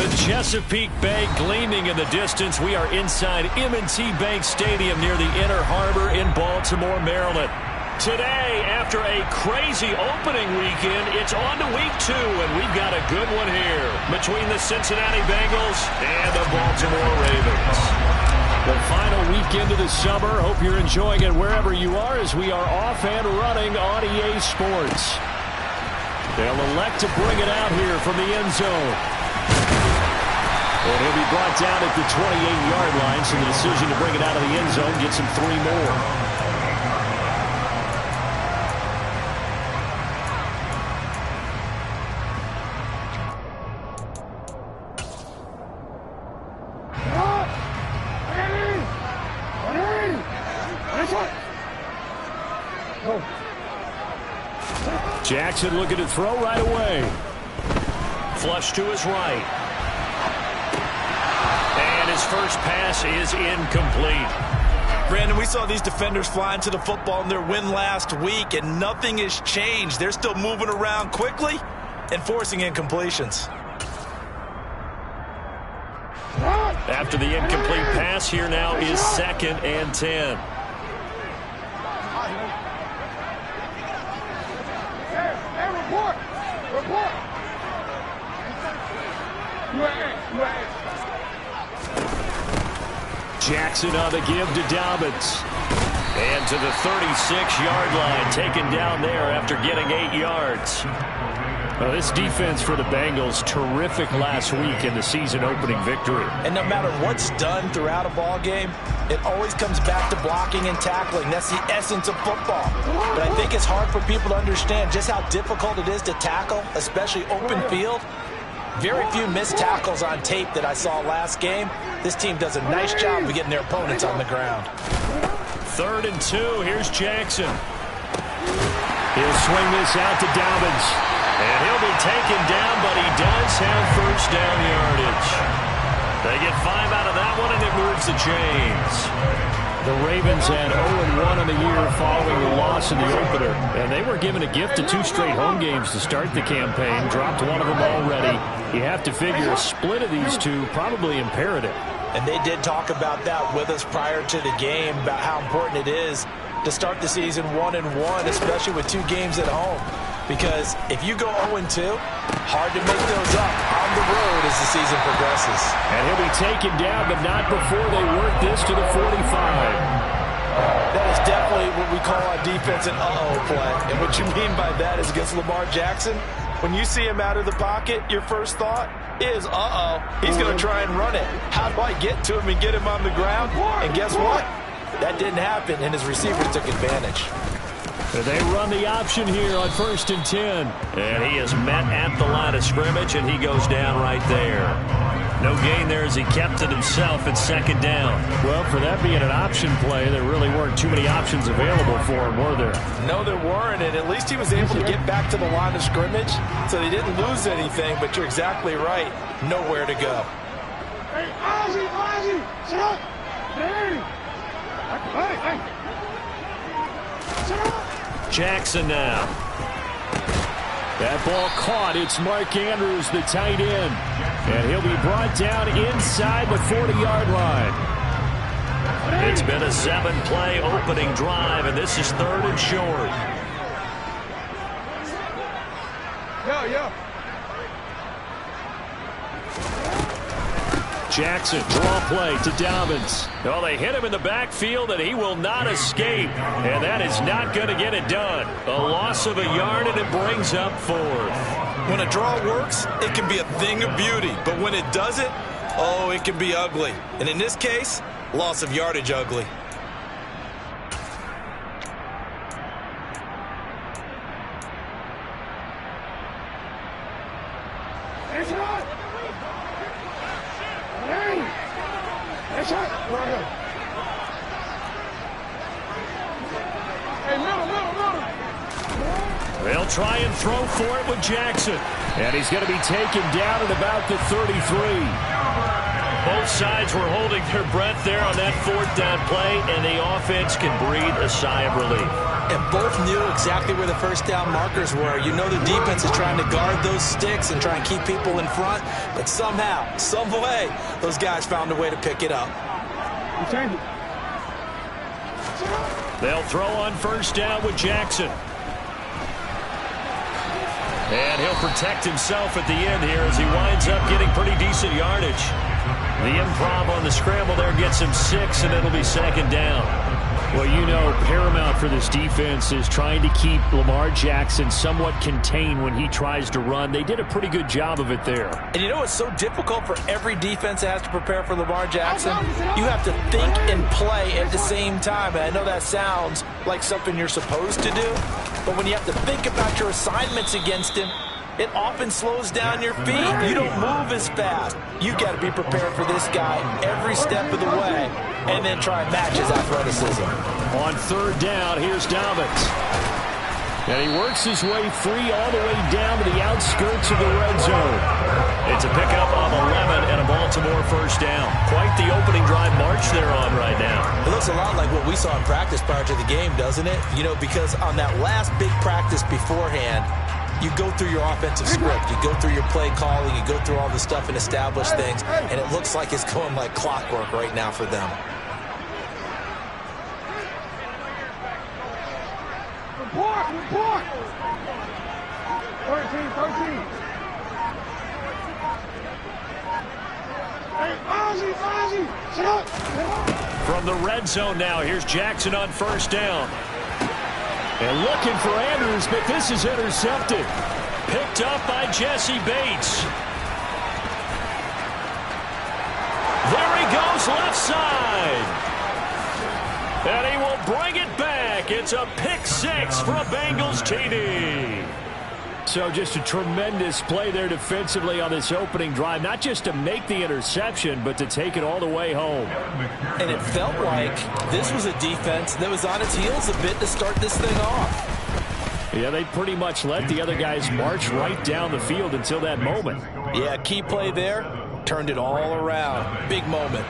With Chesapeake Bay gleaming in the distance, we are inside M&T Bank Stadium near the Inner Harbor in Baltimore, Maryland. Today, after a crazy opening weekend, it's on to week 2, and we've got a good one here between the Cincinnati Bengals and the Baltimore Ravens. The final weekend of the summer. Hope you're enjoying it wherever you are as we are off and running on EA Sports. They'll elect to bring it out here from the end zone. And he'll be brought down at the 28-yard line, so the decision to bring it out of the end zone gets him 3 more. Jackson looking to throw right away. Flush to his right. And his first pass is incomplete. Brandon, we saw these defenders fly into the football in their win last week, and nothing has changed. They're still moving around quickly and forcing incompletions. After the incomplete pass, here now is 2nd and 10. Jackson on the give to Dobbins. And to the 36-yard line, taken down there after getting 8 yards. Well, this defense for the Bengals, terrific last week in the season-opening victory. And no matter what's done throughout a ball game, it always comes back to blocking and tackling. That's the essence of football. But I think it's hard for people to understand just how difficult it is to tackle, especially open field. Very few missed tackles on tape that I saw last game. This team does a nice job of getting their opponents on the ground. 3rd and 2. Here's Jackson. He'll swing this out to Dobbins. And he'll be taken down, but he does have first down yardage. They get 5 out of that one, and it moves the chains. The Ravens had 0-1 in the year following the loss in the opener. And they were given a gift of 2 straight home games to start the campaign. Dropped one of them already. You have to figure a split of these two probably imperative. And they did talk about that with us prior to the game, about how important it is to start the season 1-1, especially with 2 games at home. Because if you go 0-2, hard to make those up on the road as the season progresses. And he'll be taken down, but not before they work this to the 45. That is definitely what we call on defense an uh-oh play. And what you mean by that is against Lamar Jackson, when you see him out of the pocket, your first thought is, uh-oh, he's going to try and run it. How do I get to him and get him on the ground? And guess what? That didn't happen, and his receivers took advantage. They run the option here on 1st and 10. And he is met at the line of scrimmage, and he goes down right there. No gain there as he kept it himself at 2nd down. Well, for that being an option play, there really weren't too many options available for him, were there? No, there weren't, and at least he was able to get back to the line of scrimmage, so they didn't lose anything, but you're exactly right. Nowhere to go. Hey, Ozzie, sit up! Hey! Sit up! Jackson now. That ball caught. It's Mark Andrews, the tight end. And he'll be brought down inside the 40-yard line. It's been a 7-play opening drive, and this is 3rd and short. Yeah. Jackson, draw play to Dobbins. Well, they hit him in the backfield, and he will not escape. And that is not going to get it done. A loss of a yard, and it brings up 4th. When a draw works, it can be a thing of beauty. But when it doesn't, oh, it can be ugly. And in this case, loss of yardage ugly. They'll try and throw for it with Jackson. And he's going to be taken down at about the 33. Both sides were holding their breath there on that fourth down play, and the offense can breathe a sigh of relief. And both knew exactly where the first down markers were. You know the defense is trying to guard those sticks and try and keep people in front, but somehow, some way, those guys found a way to pick it up. They'll throw on first down with Jackson. And he'll protect himself at the end here as he winds up getting pretty decent yardage. The improv on the scramble there gets him 6, and it'll be second down. Well, you know, paramount for this defense is trying to keep Lamar Jackson somewhat contained when he tries to run. They did a pretty good job of it there. And you know what's so difficult for every defense that has to prepare for Lamar Jackson? You have to think and play at the same time. And I know that sounds like something you're supposed to do, but when you have to think about your assignments against him, it often slows down your feet. You don't move as fast. You've got to be prepared for this guy every step of the way and then try and match his athleticism. On third down, here's Dobbins. And he works his way free all the way down to the outskirts of the red zone. It's a pickup of 11 and a Baltimore first down. Quite the opening drive march they're on right now. It looks a lot like what we saw in practice prior to the game, doesn't it? You know, because on that last big practice beforehand, you go through your offensive script, you go through your play calling, you go through all the stuff and establish things, and it looks like it's going like clockwork right now for them. Report! 13. Hey, Ozzy, sit up! From the red zone now, here's Jackson on first down. And looking for Andrews, but this is intercepted. Picked up by Jesse Bates. There he goes, left side. And he will bring it back. It's a pick 6 for a Bengals TD. So just a tremendous play there defensively on this opening drive. Not just to make the interception, but to take it all the way home. And it felt like this was a defense that was on its heels a bit to start this thing off. Yeah, they pretty much let the other guys march right down the field until that moment. Yeah, key play there. Turned it all around. Big moment.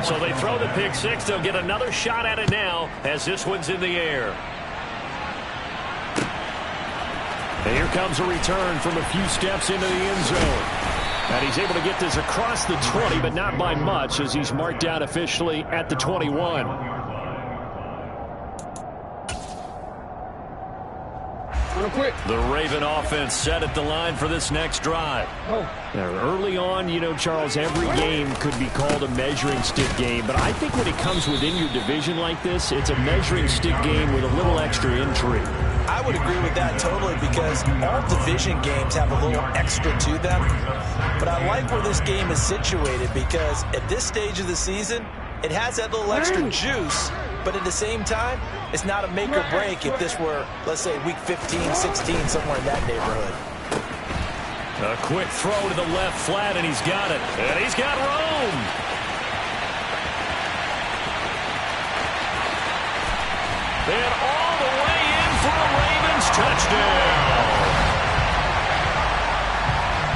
So they throw the pick 6. They'll get another shot at it now as this one's in the air. And here comes a return from a few steps into the end zone. And he's able to get this across the 20, but not by much as he's marked down officially at the 21. The Raven offense set at the line for this next drive. Now, early on, you know, Charles, every game could be called a measuring stick game. But I think when it comes within your division like this, it's a measuring stick game with a little extra intrigue. I would agree with that totally because all division games have a little extra to them. But I like where this game is situated because at this stage of the season, it has that little extra juice. But at the same time, it's not a make or break if this were, let's say, week 15, 16, somewhere in that neighborhood. A quick throw to the left flat, and he's got it. And he's got room. And all the way in for a Ravens touchdown.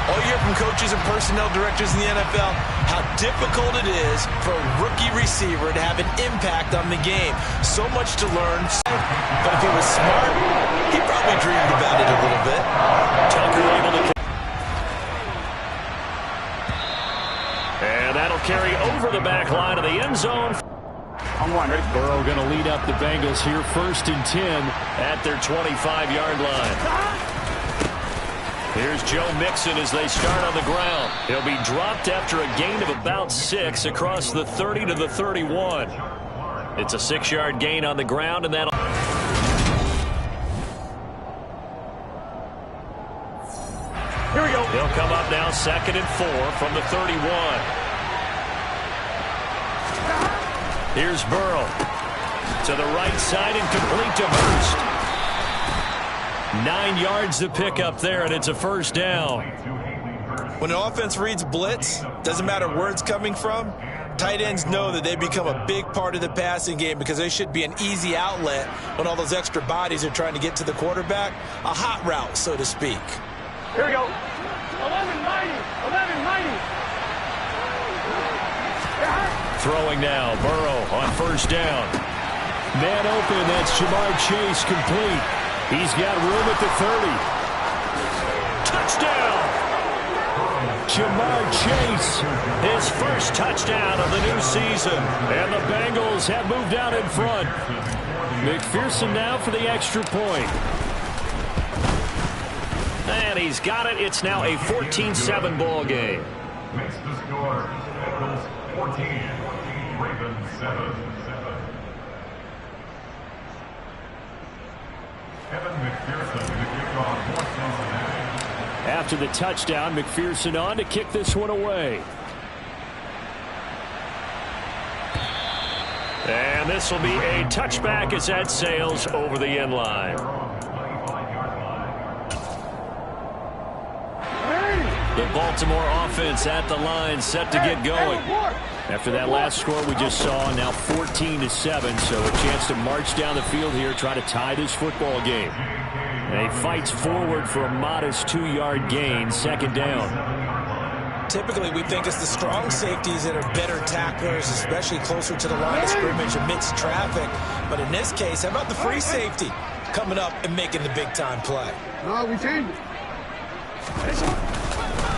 All year from coaches and personnel directors in the NFL, how difficult it is for a rookie receiver to have an impact on the game. So much to learn. But if he was smart, he probably dreamed about it a little bit. Tucker able to... And that'll carry over the back line of the end zone. Burrow going to lead up the Bengals here 1st and 10 at their 25-yard line. Here's Joe Mixon as they start on the ground. He'll be dropped after a gain of about 6 across the 30 to the 31. It's a 6-yard gain on the ground, and that'll... Here we go. He'll come up now 2nd and 4 from the 31. Here's Burrow to the right side and complete to Hurst. 9 yards to pick up there, and it's a first down. When an offense reads blitz, doesn't matter where it's coming from, tight ends know that they become a big part of the passing game because they should be an easy outlet when all those extra bodies are trying to get to the quarterback. A hot route, so to speak. Here we go. 1190. 1190. Throwing now, Burrow on first down. Man open, that's Jamar Chase complete. He's got room at the 30. Touchdown! Jamar Chase, his first touchdown of the new season. And the Bengals have moved out in front. McPherson now for the extra point. And he's got it. It's now a 14-7 ball game. Makes the score. Bengals 14, Ravens 7. Evan McPherson to kick off for Cincinnati. After the touchdown, McPherson on to kick this one away. And this will be a touchback as that sails over the end line. The Baltimore offense at the line, set to get going. After that last score we just saw, now 14-7, so a chance to march down the field here, try to tie this football game. And he fights forward for a modest 2-yard gain, second down. Typically, we think it's the strong safeties that are better tacklers, especially closer to the line of scrimmage amidst traffic. But in this case, how about the free safety coming up and making the big-time play? No, we changed it.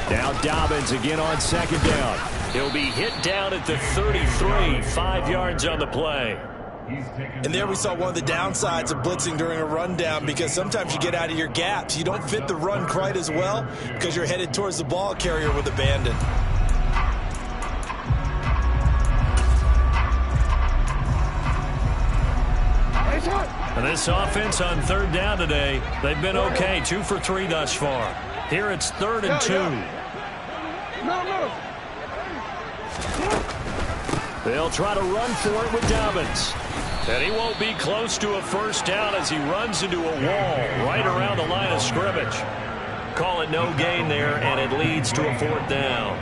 Now Dobbins again on second down. He'll be hit down at the 33, 5 yards on the play. And there we saw one of the downsides of blitzing during a rundown, because sometimes you get out of your gaps. You don't fit the run quite as well because you're headed towards the ball carrier with abandon. And this offense on third down today, they've been okay, 2 for 3 thus far. Here it's 3rd and 2. No. They'll try to run for it with Dobbins. And he won't be close to a first down as he runs into a wall right around the line of scrimmage. Call it no gain there, and it leads to a 4th down.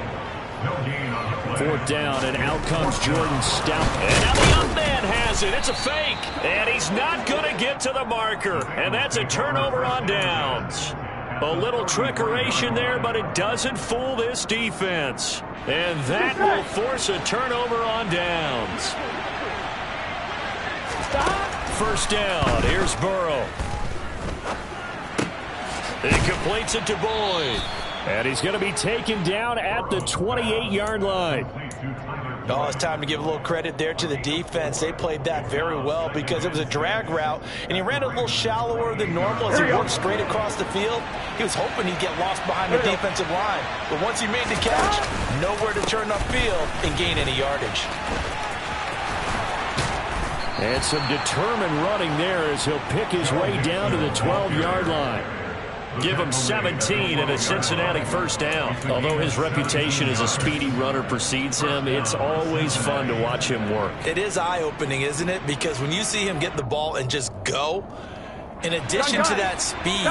4th down, and out comes Jordan Stout. And now the young man has it. It's a fake. And he's not going to get to the marker. And that's a turnover on downs. A little trickeration there, but it doesn't fool this defense. And that will force a turnover on downs. First down. Here's Burrow. He completes it to Boyd. And he's going to be taken down at the 28-yard line. Oh, it's time to give a little credit there to the defense. They played that very well because it was a drag route, and he ran a little shallower than normal as he worked straight across the field. He was hoping he'd get lost behind the defensive line, but once he made the catch, nowhere to turn upfield and gain any yardage. And some determined running there as he'll pick his way down to the 12-yard line. Give him 17 and a Cincinnati first down. Although his reputation as a speedy runner precedes him, it's always fun to watch him work. It is eye-opening, isn't it? Because when you see him get the ball and just go, in addition to that speed,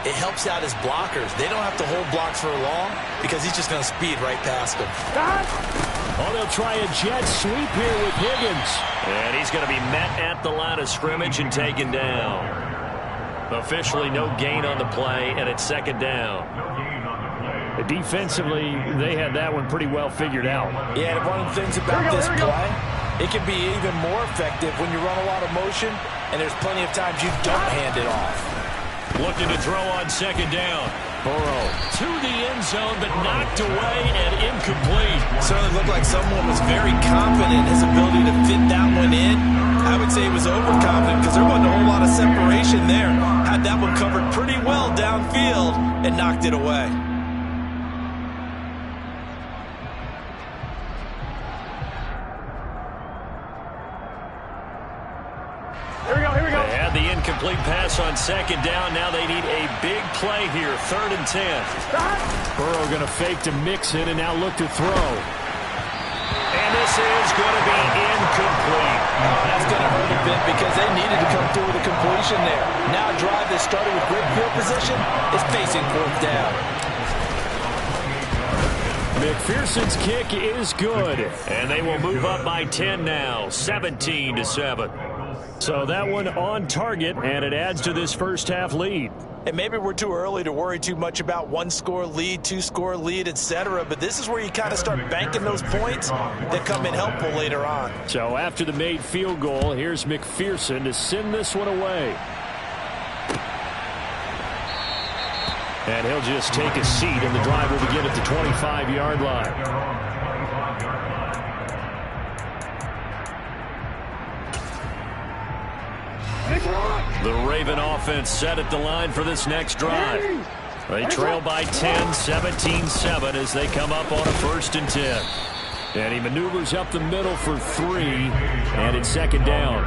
it helps out his blockers. They don't have to hold blocks for long because he's just going to speed right past them. Oh, they'll try a jet sweep here with Higgins. And he's going to be met at the line of scrimmage and taken down. Officially no gain on the play, and it's second down. Defensively, they had that one pretty well figured out. Yeah, and one of the things about this play, it can be even more effective when you run a lot of motion, and there's plenty of times you don't hand it off. Looking to throw on second down. Burrow to the end zone, but knocked away and incomplete. Certainly looked like someone was very confident in his ability to fit that one in. I would say he was overconfident because there wasn't a whole lot of separation there. Had that one covered pretty well downfield and knocked it away. Here we go. They had the incomplete pass on second down. Now they need a big play here, 3rd and 10. Burrow going to fake to Mixon and now look to throw. And this is going to be incomplete. Oh, that's going to hurt a bit because they needed to come through with a completion there. Now a drive that started with great field position is facing 4th down. McPherson's kick is good. And they will move up by 10 now, 17-7. So that one on target, and it adds to this first half lead. And maybe we're too early to worry too much about one-score lead, two-score lead, etc. But this is where you kind of start banking those points that come in helpful later on. So after the made field goal, here's McPherson to send this one away. And he'll just take a seat, and the drive will begin at the 25-yard line. The Raven offense set at the line for this next drive. They trail by 10, 17-7 as they come up on a 1st and 10. And he maneuvers up the middle for 3, and it's 2nd down.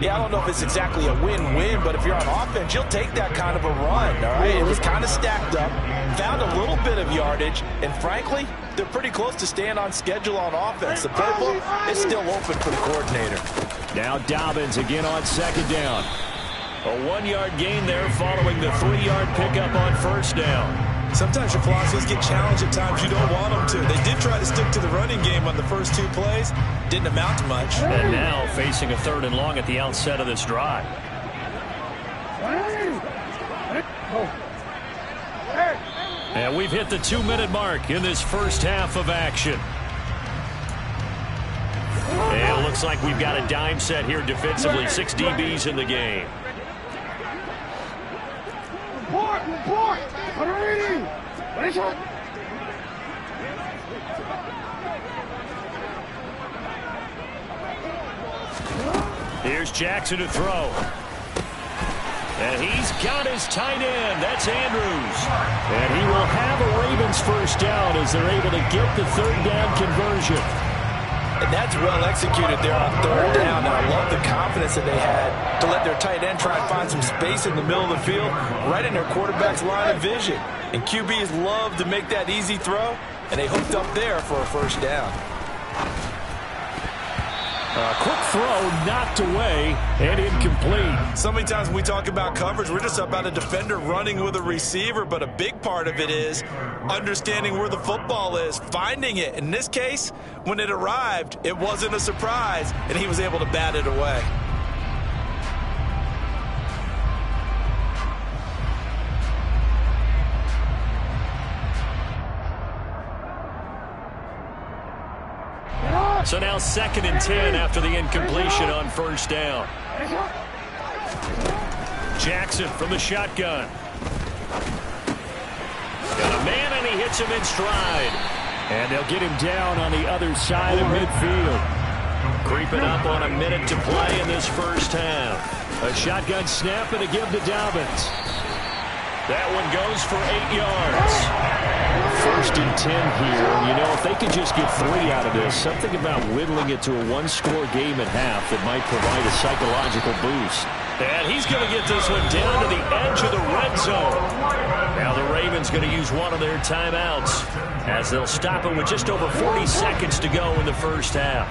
Yeah, I don't know if it's exactly a win-win, but if you're on offense, you'll take that kind of a run, all right? It was kind of stacked up, found a little bit of yardage, and frankly, they're pretty close to staying on schedule on offense. The playbook is still open for the coordinator. Now Dobbins again on 2nd down. A 1-yard gain there following the 3-yard pickup on 1st down. Sometimes your philosophies get challenged at times you don't want them to. They did try to stick to the running game on the first 2 plays. Didn't amount to much. And now facing a 3rd and long at the outset of this drive. And we've hit the 2-minute mark in this first half of action. And it looks like we've got a dime set here defensively. 6 DBs in the game. Report! Here's Jackson to throw. And he's got his tight end. That's Andrews. And he will have a Ravens 1st down as they're able to get the 3rd down conversion. And that's well executed there on 3rd down. And I love the confidence that they had to let their tight end try and find some space in the middle of the field, right in their quarterback's line of vision. And QBs love to make that easy throw, and they hooked up there for a 1st down. A quick throw knocked away and incomplete. So many times when we talk about coverage, we're just about a defender running with a receiver, but a big part of it is understanding where the football is, finding it. In this case, when it arrived, it wasn't a surprise, and he was able to bat it away. So now 2nd and 10 after the incompletion on 1st down. Jackson from the shotgun. Got a man, and he hits him in stride. And they'll get him down on the other side of midfield. Creeping up on a minute to play in this first half. A shotgun snap and a give to Dobbins. That one goes for 8 yards. 1st and 10 here. You know, if they could just get 3 out of this, something about whittling it to a 1-score game at half that might provide a psychological boost. And he's going to get this one down to the edge of the red zone. Now the Ravens going to use one of their timeouts as they'll stop it with just over 40 seconds to go in the first half.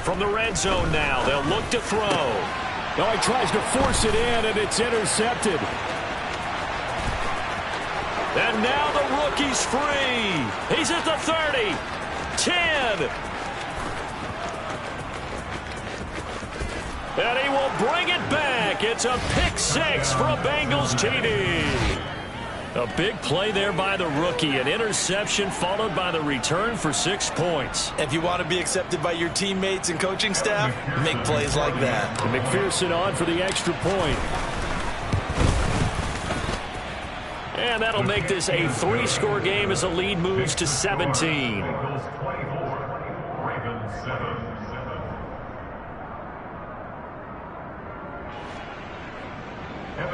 From the red zone now, they'll look to throw. Oh, he tries to force it in, and it's intercepted. And now the rookie's free. He's at the 30, 10. And he will bring it back. It's a pick 6 for a Bengals TD. A big play there by the rookie. An interception followed by the return for 6 points. If you want to be accepted by your teammates and coaching staff, make plays like that. McPherson on for the extra point. And that'll make this a 3-score game as the lead moves to 17.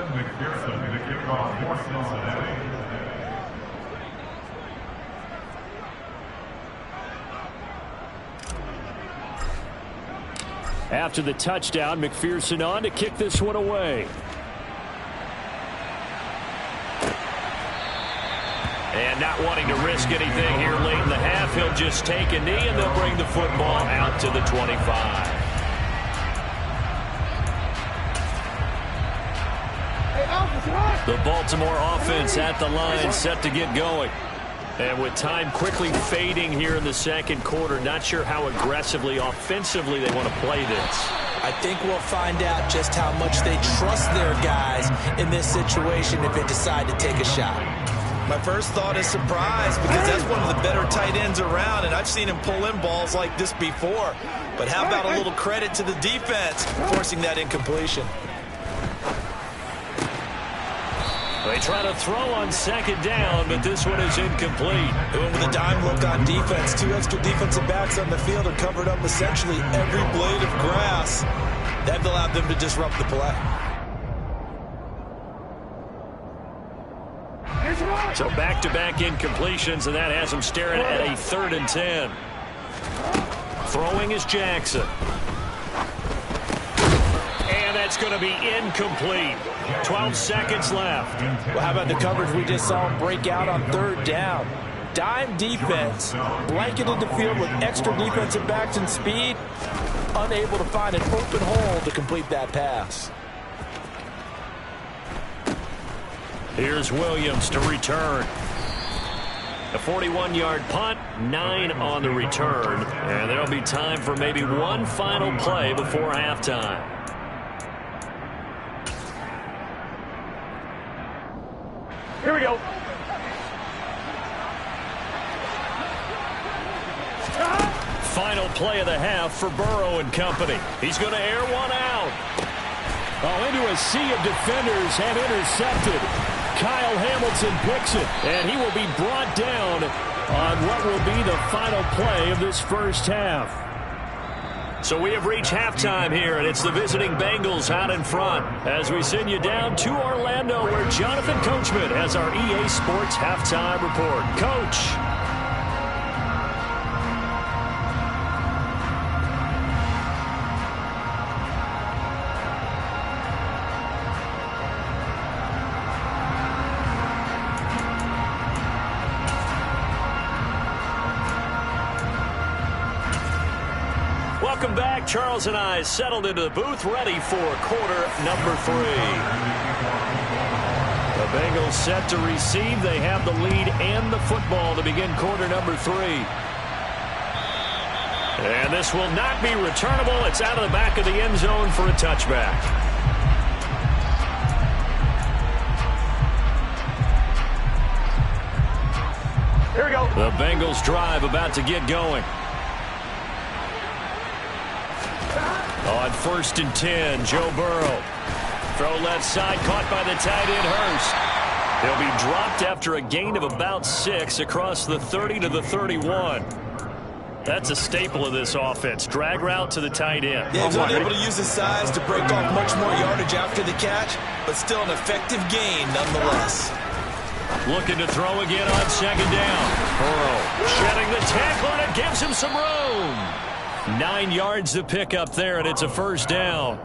McPherson, the kickoff for Cincinnati. After the touchdown, McPherson on to kick this one away. And not wanting to risk anything here late in the half, he'll just take a knee, and they'll bring the football out to the 25. Hey, Alfred. The Baltimore offense at the line, set to get going. And with time quickly fading here in the second quarter, not sure how aggressively, offensively they want to play this. I think we'll find out just how much they trust their guys in this situation if they decide to take a shot. My first thought is surprise, because that's one of the better tight ends around, and I've seen him pull in balls like this before. But how about a little credit to the defense forcing that incompletion? They try to throw on second down, but this one is incomplete. They went with a dime look on defense. 2 extra defensive backs on the field and covered up essentially every blade of grass. That allowed them to disrupt the play. So back-to-back incompletions, and that has them staring at a 3rd and 10. Throwing is Jackson. And that's going to be incomplete. 12 seconds left. Well, how about the coverage we just saw him break out on 3rd down? Dime defense, blanketed the field with extra defensive backs and speed, unable to find an open hole to complete that pass. Here's Williams to return. A 41-yard punt, 9 on the return, and there'll be time for maybe one final play before halftime. Here we go. Final play of the half for Burrow and company. He's going to air one out. Oh, into a sea of defenders and intercepted. Kyle Hamilton picks it, and he will be brought down on what will be the final play of this first half. So we have reached halftime here, and it's the visiting Bengals out in front as we send you down to Orlando, where Jonathan Coachman has our EA Sports halftime report. Coach. Welcome back. Charles and I settled into the booth, ready for quarter number 3. The Bengals set to receive. They have the lead and the football to begin quarter number 3. And this will not be returnable. It's out of the back of the end zone for a touchback. Here we go. The Bengals drive about to get going. On 1st and 10, Joe Burrow. Throw left side, caught by the tight end, Hurst. He'll be dropped after a gain of about 6 across the 30 to the 31. That's a staple of this offense. Drag route to the tight end. Yeah, he's only able to use his size to break off much more yardage after the catch, but still an effective gain nonetheless. Looking to throw again on 2nd down. Burrow shedding the tackle, and it gives him some room. 9 yards to pick up there, and it's a 1st down.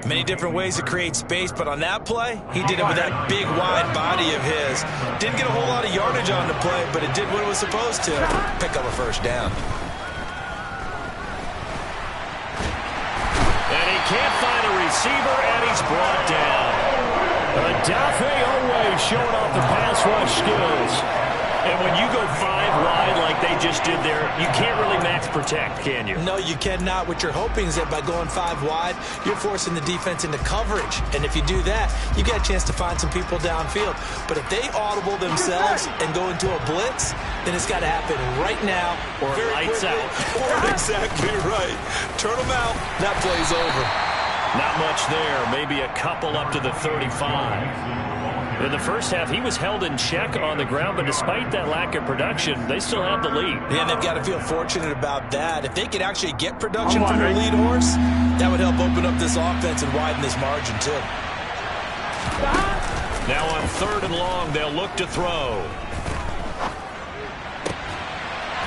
Many different ways to create space, but on that play, he did it with that big, wide body of his. Didn't get a whole lot of yardage on the play, but it did what it was supposed to. Pick up a 1st down. And he can't find a receiver, and he's brought down. Adafe Owe showing off the pass rush skills. And when you go 5 wide like they just did there, you can't really max protect, can you? No, you cannot. What you're hoping is that by going 5 wide, you're forcing the defense into coverage. And if you do that, you get a chance to find some people downfield. But if they audible themselves and go into a blitz, then it's got to happen right now or lights out. Or exactly right. Turn them out. That play's over. Not much there. Maybe a couple up to the 35. In the first half, he was held in check on the ground, but despite that lack of production, they still have the lead. Yeah, and they've got to feel fortunate about that. If they could actually get production from their lead horse, that would help open up this offense and widen this margin, too. Now on 3rd and long, they'll look to throw.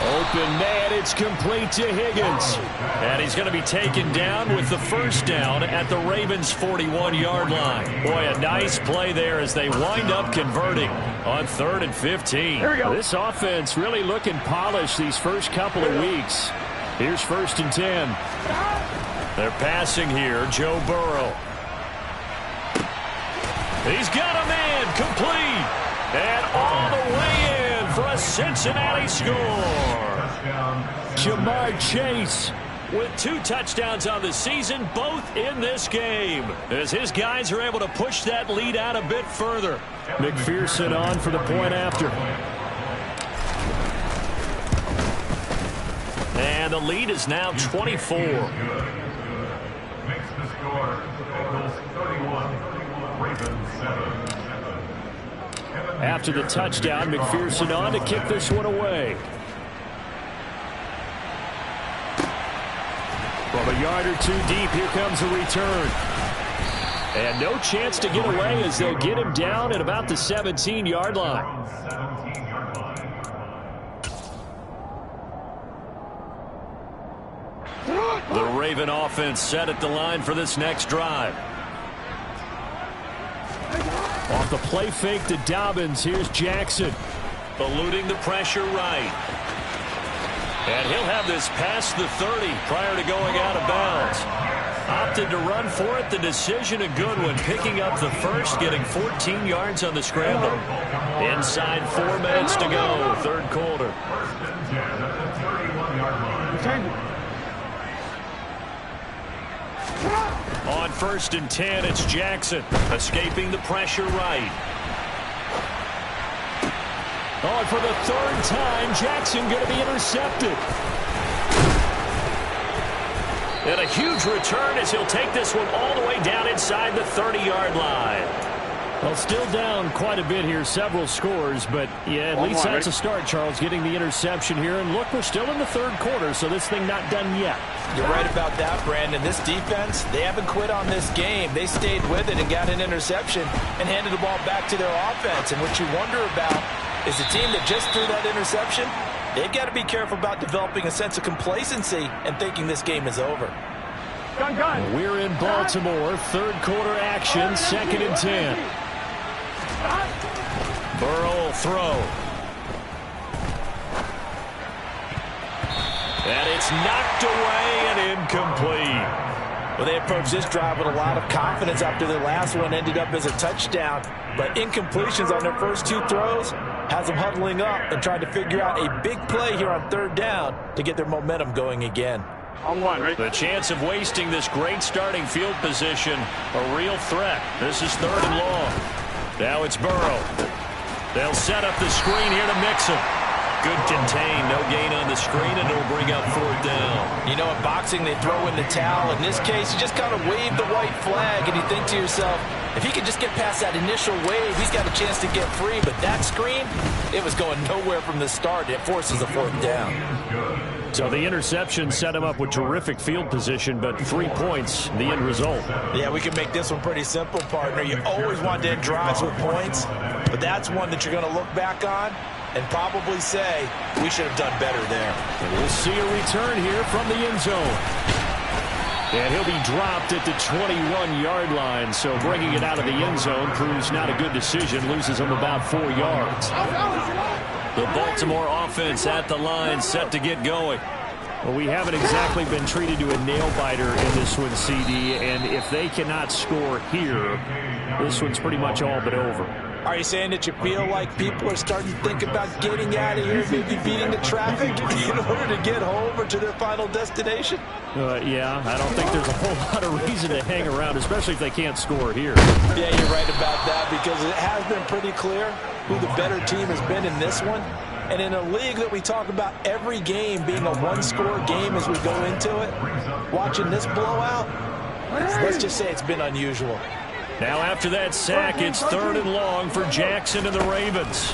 Open man, it's complete to Higgins. And he's going to be taken down with the 1st down at the Ravens' 41-yard line. Boy, a nice play there as they wind up converting on 3rd and 15. Here we go. This offense really looking polished these first couple of weeks. Here's 1st and 10. They're passing here, Joe Burrow. He's got a man complete. And all the way in for a Cincinnati score. Jamar Chase with 2 touchdowns on the season, both in this game, as his guys are able to push that lead out a bit further. McPherson on for the point after. And the lead is now 24. Makes the score Bengals 31, Ravens 7. After the touchdown, McPherson on to kick this one away. From a yard or 2 deep, here comes a return. And no chance to get away as they'll get him down at about the 17-yard line. The Raven offense set at the line for this next drive. Off the play fake to Dobbins, here's Jackson. Eluding the pressure right. And he'll have this past the 30 prior to going out of bounds. Opted to run for it. The decision a good one. Picking up the first, getting 14 yards on the scramble. Inside 4 minutes to go, 3rd quarter. On 1st and 10, it's Jackson escaping the pressure right. Oh, and for the 3rd time, Jackson going to be intercepted. And a huge return as he'll take this one all the way down inside the 30-yard line. Well, still down quite a bit here, several scores, but yeah, at least that's a start, Charles, getting the interception here. And look, we're still in the 3rd quarter, so this thing not done yet. You're right about that, Brandon. This defense, they haven't quit on this game. They stayed with it and got an interception and handed the ball back to their offense. And what you wonder about is the team that just threw that interception, they've got to be careful about developing a sense of complacency and thinking this game is over. We're in Baltimore, 3rd quarter action, 2nd and 10. Burrow will throw. And it's knocked away and incomplete. Well, they approached this drive with a lot of confidence after their last one ended up as a touchdown. But incompletions on their first 2 throws has them huddling up and trying to figure out a big play here on 3rd down to get their momentum going again. The chance of wasting this great starting field position, a real threat. This is 3rd and long. Now it's Burrow. They'll set up the screen here to mix him. Good contain, no gain on the screen, and it'll bring up 4th down. You know, in boxing, they throw in the towel. In this case, you just kind of wave the white flag, and you think to yourself, if he could just get past that initial wave, he's got a chance to get free. But that screen, it was going nowhere from the start. It forces a 4th down. So the interception set him up with terrific field position, but 3 points, the end result. Yeah, we can make this one pretty simple, partner. You always want to end drives with points, but that's one that you're going to look back on and probably say, we should have done better there. And we'll see a return here from the end zone. And he'll be dropped at the 21-yard line, so bringing it out of the end zone proves not a good decision, loses him about 4 yards. The Baltimore offense at the line, set to get going. Well, we haven't exactly been treated to a nail-biter in this one, CD, and if they cannot score here, this one's pretty much all but over. Are you saying that you feel like people are starting to think about getting out of here, maybe beating the traffic in order to get home or to their final destination? Yeah, I don't think there's a whole lot of reason to hang around, especially if they can't score here. Yeah, you're right about that, because it has been pretty clear who the better team has been in this one. And in a league that we talk about every game being a one-score game as we go into it, watching this blowout, let's just say it's been unusual. Now after that sack, it's 3rd and long for Jackson and the Ravens.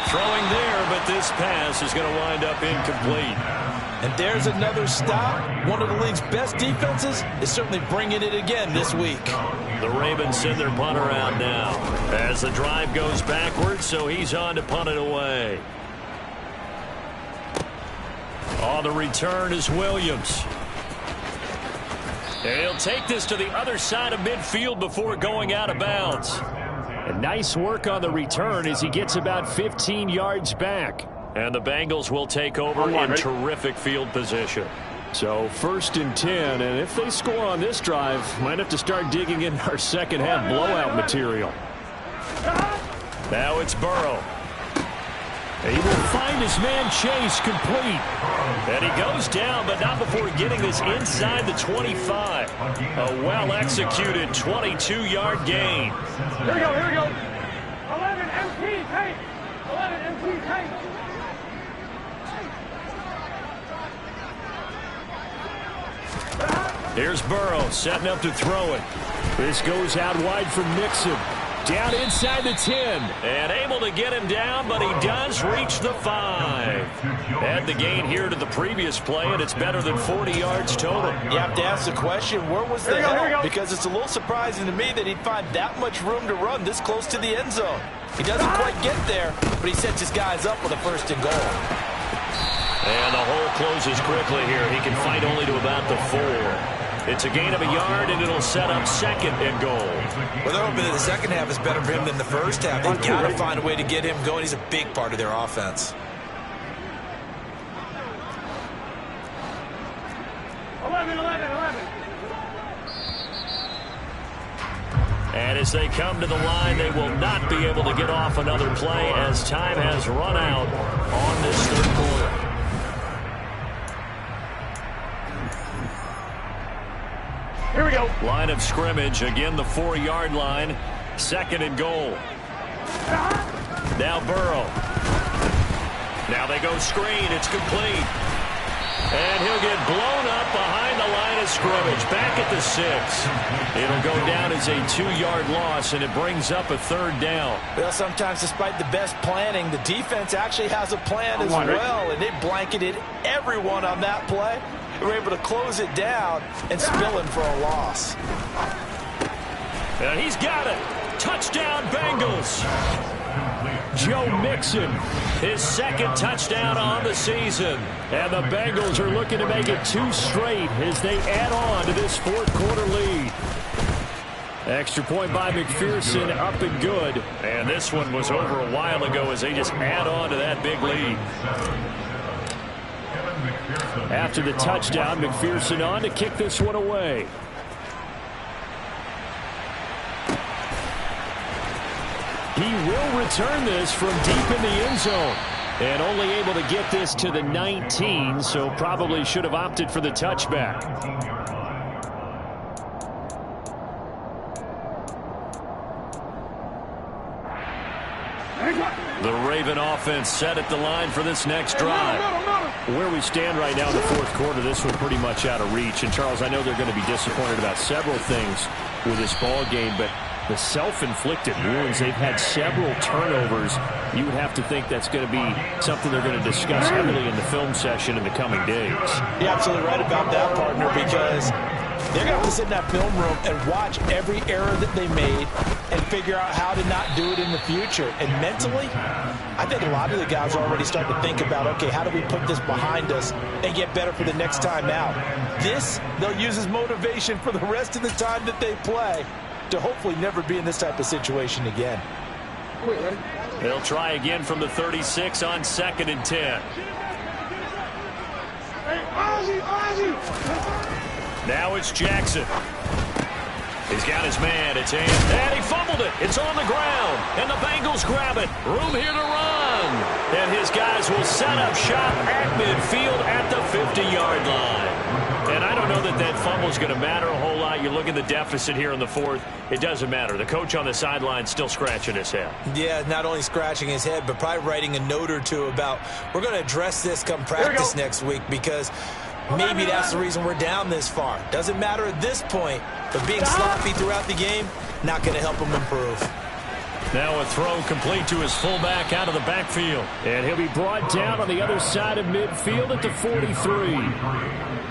Throwing there, but this pass is going to wind up incomplete. And there's another stop. One of the league's best defenses is certainly bringing it again this week. The Ravens send their punter out now as the drive goes backwards, so he's on to punt it away. On the return is Williams. And he'll take this to the other side of midfield before going out of bounds. And nice work on the return as he gets about 15 yards back. And the Bengals will take over in terrific field position. So 1st and 10, and if they score on this drive, might have to start digging in our second half blowout material. Now it's Burrow. He will find his man Chase complete. And he goes down, but not before getting this inside the 25. A well-executed 22-yard gain. Here we go, here we go. 11 MT, take. 11 MT, take. Here's Burrow setting up to throw it. This goes out wide for Mixon. Down inside the 10. And able to get him down, but he does reach the 5. Add the gain here to the previous play, and it's better than 40 yards total. You have to ask the question, where was the help? Because it's a little surprising to me that he'd find that much room to run this close to the end zone. He doesn't quite get there, but he sets his guys up with a 1st and goal. And the hole closes quickly here. He can fight only to about the 4. It's a gain of a yard, and it'll set up 2nd and goal. Well, they're hoping that the second half is better for him than the first half. They've got to find a way to get him going. He's a big part of their offense. 11, 11, 11. And as they come to the line, they will not be able to get off another play as time has run out on this 3rd quarter. Here we go. Line of scrimmage, again the 4-yard line. 2nd and goal. Now Burrow. Now they go screen. It's complete. And he'll get blown up behind the line of scrimmage. Back at the 6. It'll go down as a 2-yard loss, and it brings up a 3rd down. Well, sometimes despite the best planning, the defense actually has a plan as well, and they blanketed everyone on that play. They were able to close it down and spill him for a loss. And he's got it. Touchdown, Bengals. Joe Mixon, his 2nd touchdown on the season. And the Bengals are looking to make it 2 straight as they add on to this 4th quarter lead. Extra point by McPherson, up and good. And this one was over a while ago as they just add on to that big lead. After the touchdown, McPherson on to kick this one away. He will return this from deep in the end zone. And only able to get this to the 19, so probably should have opted for the touchback. The Raven offense set at the line for this next drive. Where we stand right now in the 4th quarter, this one pretty much out of reach. And, Charles, I know they're going to be disappointed about several things with this ball game, but the self-inflicted wounds, they've had several turnovers. You would have to think that's going to be something they're going to discuss heavily in the film session in the coming days. You're absolutely right about that, partner, because they're going to have to sit in that film room and watch every error that they made and figure out how to not do it in the future. And mentally, I think a lot of the guys are already starting to think about, okay, how do we put this behind us and get better for the next time out? This, they'll use as motivation for the rest of the time that they play to hopefully never be in this type of situation again. They'll try again from the 36 on 2nd and 10. Now it's Jackson. He's got his man. It's in. And he fumbled it. It's on the ground. And the Bengals grab it. Room here to run. And his guys will set up shop at midfield at the 50-yard line. And I don't know that that fumble is going to matter a whole lot. You look at the deficit here in the 4th. It doesn't matter. The coach on the sideline still scratching his head. Yeah, not only scratching his head, but probably writing a note or two about, we're going to address this come practice next week, because maybe that's the reason we're down this far. Doesn't matter at this point, but being sloppy throughout the game, not going to help him improve. Now a throw complete to his fullback out of the backfield. And he'll be brought down on the other side of midfield at the 43.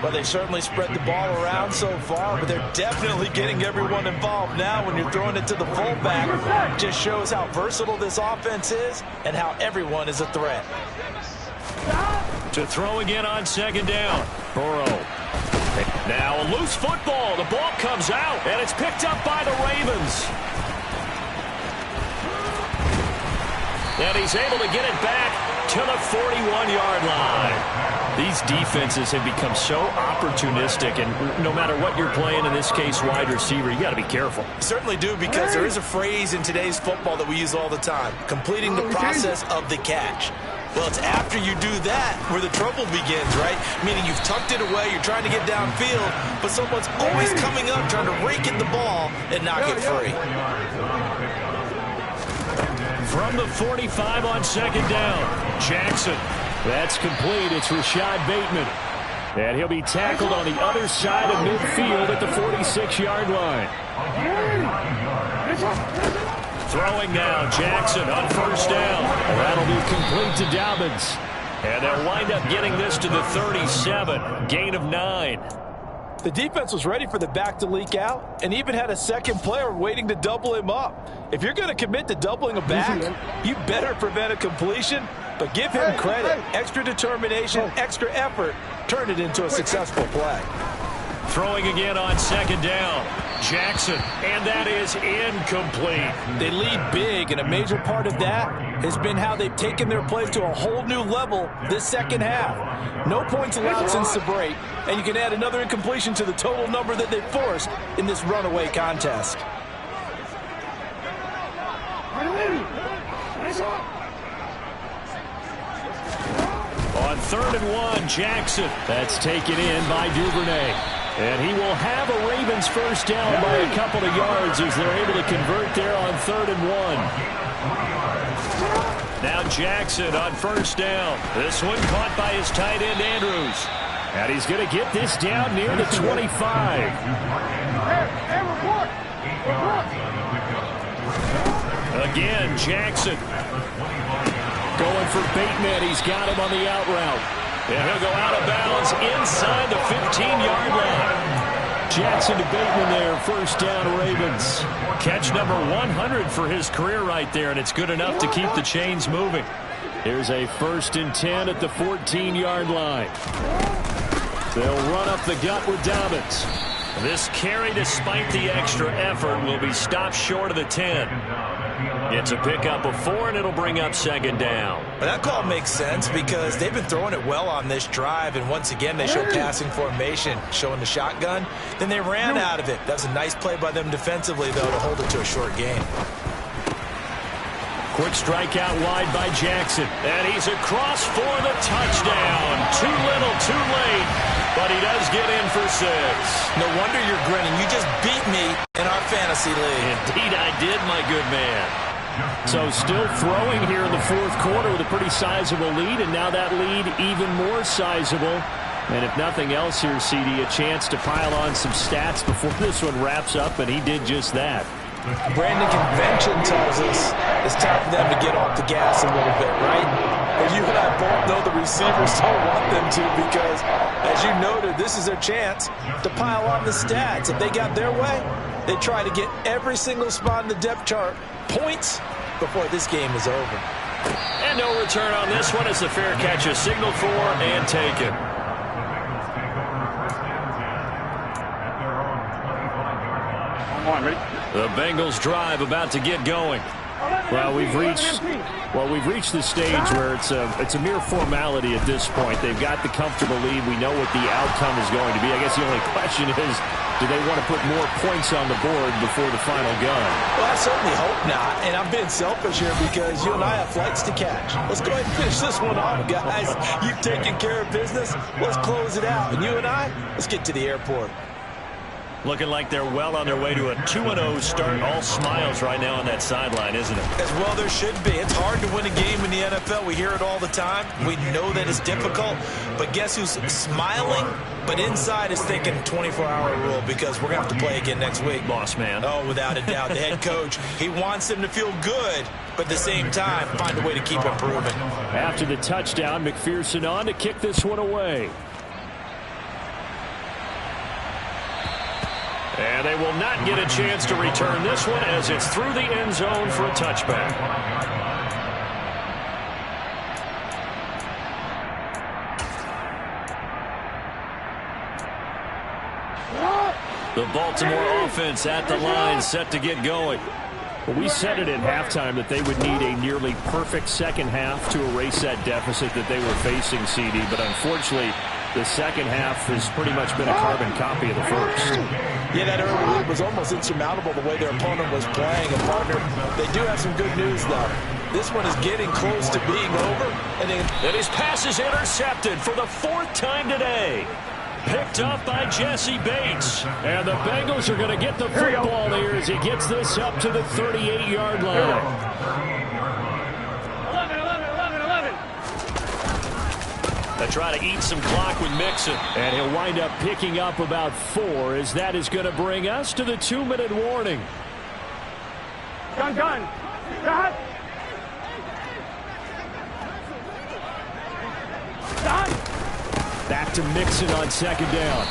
Well, they certainly spread the ball around so far, but they're definitely getting everyone involved now when you're throwing it to the fullback. It just shows how versatile this offense is and how everyone is a threat. To throw again on 2nd down. Burrow. Now a loose football. The ball comes out, and it's picked up by the Ravens. And he's able to get it back to the 41-yard line. These defenses have become so opportunistic, and no matter what you're playing, in this case wide receiver, you got to be careful. You certainly do, because there is a phrase in today's football that we use all the time, completing the process of the catch. Well, it's after you do that where the trouble begins, right? Meaning you've tucked it away, you're trying to get downfield, but someone's always coming up trying to rake at the ball and knock it free. From the 45 on second down, Jackson. That's complete. It's Rashad Bateman. And he'll be tackled on the other side of midfield at the 46-yard line. Throwing now, Jackson on first down. That'll be complete to Dobbins. And they'll wind up getting this to the 37. Gain of 9. The defense was ready for the back to leak out and even had a second player waiting to double him up. If you're going to commit to doubling a back, you better prevent a completion, but give him credit. Extra determination, extra effort, turn it into a successful play. Throwing again on second down. Jackson, and that is incomplete. They lead big, and a major part of that has been how they've taken their play to a whole new level this second half. No points allowed since the break, and you can add another incompletion to the total number that they forced in this runaway contest. On 3rd and 1, Jackson. That's taken in by Duvernay. And he will have a Ravens first down by a couple of yards as they're able to convert there on 3rd and 1. Now Jackson on first down. This one caught by his tight end, Andrews. And he's going to get this down near the 25. Again, Jackson. Going for Bateman. He's got him on the out route. And he'll go out of bounds inside the 15-yard line. Jackson to Bateman there, first down Ravens. Catch number 100 for his career right there, and it's good enough to keep the chains moving. Here's a 1st and 10 at the 14-yard line. They'll run up the gut with Dobbins. This carry, despite the extra effort, will be stopped short of the 10. It's a pickup of 4, and it'll bring up second down. Well, that call makes sense because they've been throwing it well on this drive, and once again they show passing formation, showing the shotgun. Then they ran out of it. That was a nice play by them defensively, though, to hold it to a short gain. Quick strike out wide by Jackson, and he's across for the touchdown. Too little, too late, but he does get in for 6. No wonder you're grinning. You just beat me in our fantasy league. Indeed I did, my good man. So still throwing here in the 4th quarter with a pretty sizable lead, and now that lead even more sizable. And if nothing else here, CD, a chance to pile on some stats before this one wraps up, and he did just that. Brandon, convention tells us it's time for them to get off the gas a little bit, right? But you and I both know the receivers don't want them to because, as you noted, this is their chance to pile on the stats. If they got their way, they try to get every single spot in the depth chart points before this game is over. And no return on this one as the fair catch is signaled for and taken. The Bengals drive about to get going. Well, we've reached the stage where it's a mere formality at this point. They've got the comfortable lead. We know what the outcome is going to be. I guess the only question is, do they want to put more points on the board before the final gun? Well, I certainly hope not. And I'm being selfish here because you and I have flights to catch. Let's go ahead and finish this one off, guys. You've taken care of business. Let's close it out. And you and I, let's get to the airport. Looking like they're well on their way to a 2-0 start. All smiles right now on that sideline, isn't it? As well there should be. It's hard to win a game in the NFL. We hear it all the time. We know that it's difficult. But guess who's smiling? But inside is thinking 24-hour rule because we're going to have to play again next week. Boss man. Oh, without a doubt. The head coach, he wants them to feel good, but at the same time, find a way to keep improving. After the touchdown, McPherson on to kick this one away. And they will not get a chance to return this one as it's through the end zone for a touchback. The Baltimore offense at the line, set to get going. Well, we said it at halftime that they would need a nearly perfect second half to erase that deficit that they were facing, CD. But unfortunately, the second half has pretty much been a carbon copy of the first. Yeah, that early lead was almost insurmountable the way their opponent was playing. And, partner, they do have some good news, though. This one is getting close to being over. And his pass is intercepted for the 4th time today. Picked up by Jesse Bates. And the Bengals are going to get the football here as he gets this up to the 38-yard line. 11. They try to eat some clock with Mixon. And he'll wind up picking up about 4 as that is going to bring us to the 2-minute warning. Gun. Stop. Back to Mixon on second down.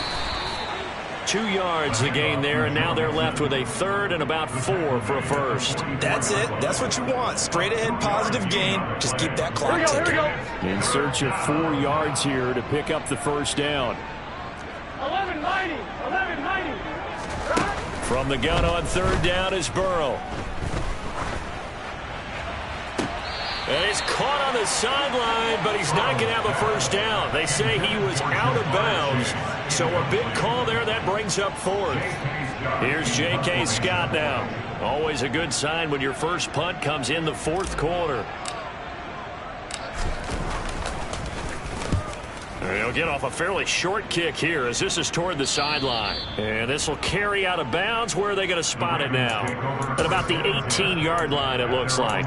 2 yards the gain there, and now they're left with a 3rd and about 4 for a first. That's it. That's what you want. Straight ahead positive gain. Just keep that clock ticking. In search of 4 yards here to pick up the first down. 1190. From the gun on 3rd down is Burrow. And he's caught on the sideline, but he's not going to have a first down. They say he was out of bounds, so a big call there. That brings up 4th. Here's J.K. Scott now. Always a good sign when your first punt comes in the 4th quarter. He'll get off a fairly short kick here as this is toward the sideline. And this will carry out of bounds. Where are they going to spot it now? At about the 18-yard line, it looks like.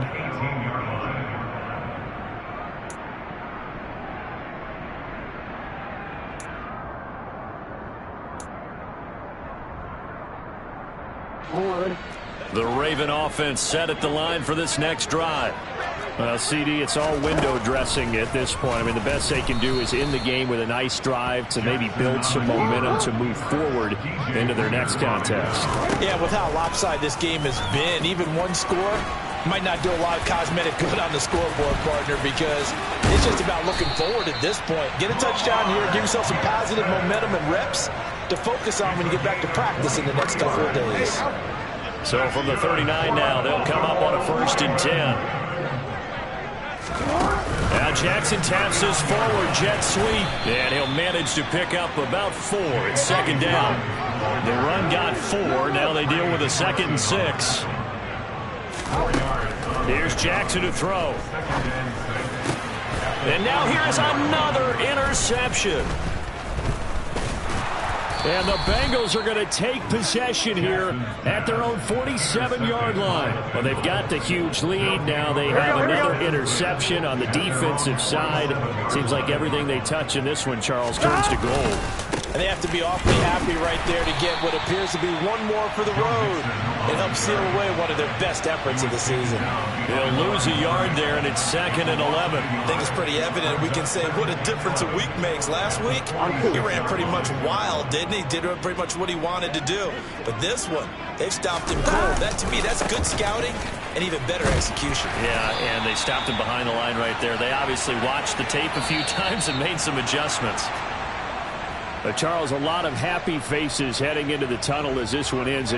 The Raven offense set at the line for this next drive. Well, CD, it's all window dressing at this point. I mean, the best they can do is in the game with a nice drive to maybe build some momentum to move forward into their next contest. Yeah, with how lopsided this game has been, even one score might not do a lot of cosmetic good on the scoreboard, partner, because it's just about looking forward at this point. Get a touchdown here, give yourself some positive momentum and reps to focus on when you get back to practice in the next couple of days. So from the 39 now, they'll come up on a 1st and 10. Now Jackson taps this forward jet sweep, and he'll manage to pick up about 4. It's 2nd down. The run got 4. Now they deal with a 2nd and 6. Here's Jackson to throw. And now here's another interception. And the Bengals are going to take possession here at their own 47-yard line. Well, they've got the huge lead. Now they have another interception on the defensive side. Seems like everything they touch in this one, Charles, turns to gold. And they have to be awfully happy right there to get what appears to be one more for the road and help seal away one of their best efforts of the season. They'll lose a yard there, and it's 2nd and 11. I think it's pretty evident. We can say what a difference a week makes. Last week, he ran pretty much wild, didn't he? Did pretty much what he wanted to do. But this one, they've stopped him cold. That, to me, that's good scouting and even better execution. Yeah, and they stopped him behind the line right there. They obviously watched the tape a few times and made some adjustments. Charles, a lot of happy faces heading into the tunnel as this one ends.